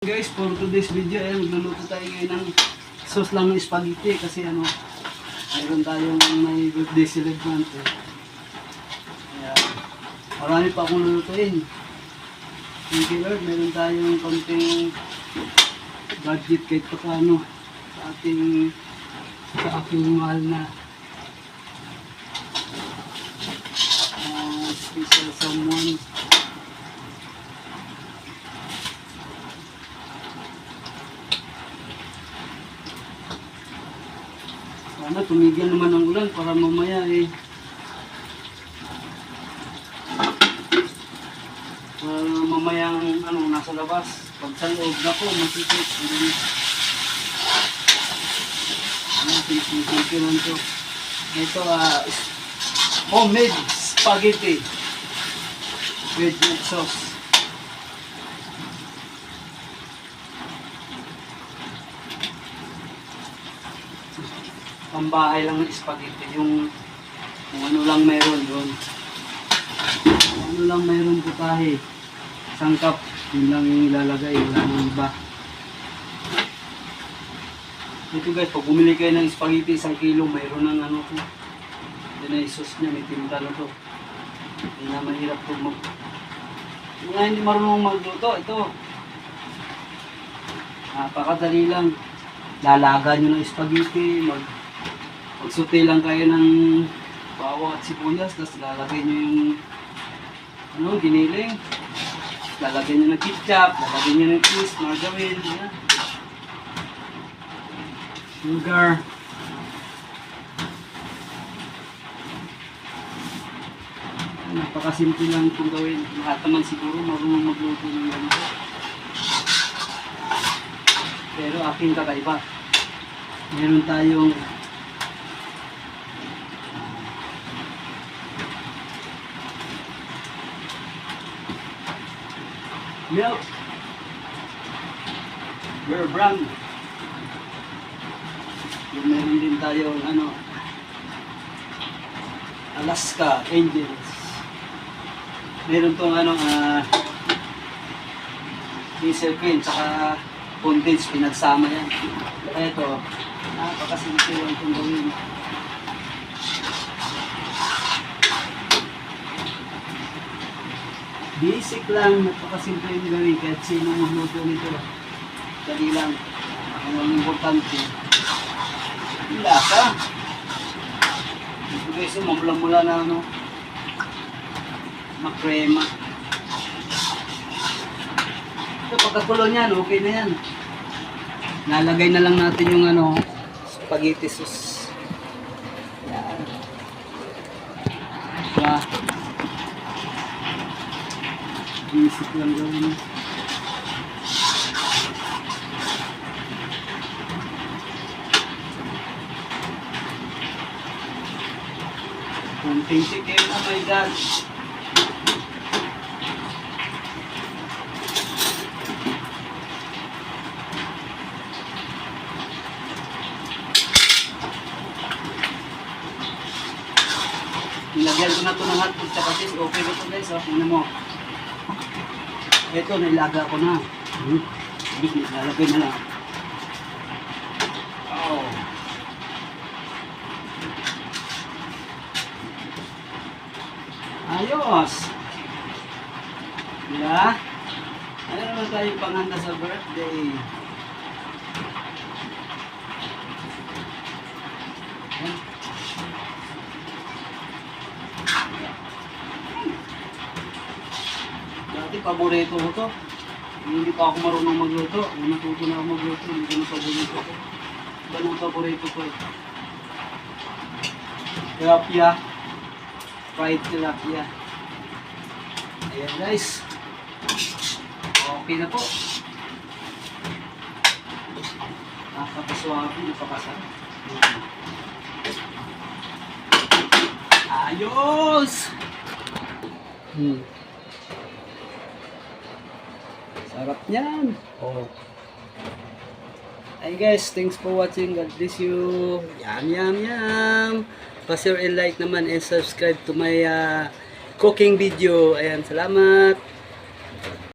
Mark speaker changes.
Speaker 1: Guys, for today's video ay magluluto tayo ngayon ng sauce lang ng spaghetti kasi mayroon tayong may birthday celebrant Kaya marami pa akong lulutuin. Thank you Lord, meron tayong konting budget kahit pa paano sa aking mahal na special someone. Sana tumigil naman ang ulan para mamaya nasa labas. Pag sa loob na po, masikip. Sikiran to. Ito, homemade spaghetti with meat sauce. Pambahay lang ng spaghetti, yung ano lang meron doon. Ano lang meron putahe. Sangkap, yun lang yung ilalagay, wala nang iba. Ito guys, pag bumili kayo ng spaghetti, 1 kilo, mayroon ng to. Yan ay sauce niya, may timpla na to. Hindi na mahirap to mga hindi marunong magluto, ito. Napakadali lang. Lalaga nyo ng spaghetti, magsuti lang kayo ng bawang at sibuyas, tapos lalagay nyo yung giniling. Lalagay nyo ng ketchup, lalagay nyo ng cheese, margarine, sugar. Napakasimple lang itong gawin. Lahat naman siguro marunong magluto ng ganito. Pero aking kakaiba. Meron tayong milk. Bear brand. Meron din tayong Alaska Angels. Meron tong diesel cream saka condensed pinagsama yan. Kaya ito, napakasimple lang itong gawin. Basic lang, napakasimple yung gawin kahit sino magluto nito. Dali lang. Ang importante, hila ka. Ito guys, mamula-mula na makrema. Ito, pagkakulo niyan, okay na yan. Nalagay na lang natin yung spaghetti sauce. Yan. Diba? Basic lang gawin. Kunting tikim, oh my God. Nilagyan ko na ito ng hotdog tsaka cheese. Okay na ito guys. Ano mo? Ito, nilaga ko na. Nilalagay na lang. Oh. Ayos! Diba? Ano naman tayo panghanda sa birthday? Dati paborito ko to. Hindi pa ako marunong magluto. Natuto na ako magluto. Hindi ko na paborito ko. Iba ng paborito ko tilapia. Fried tilapia. Ayan guys. Okay na po. Napakaswabe. Napakasarap. Ayos! Sarap niyan. Oh. Hey guys, thanks for watching. God bless you. Yum, yum, yum. Pa-share and like naman and subscribe to my cooking video. Ayan, salamat.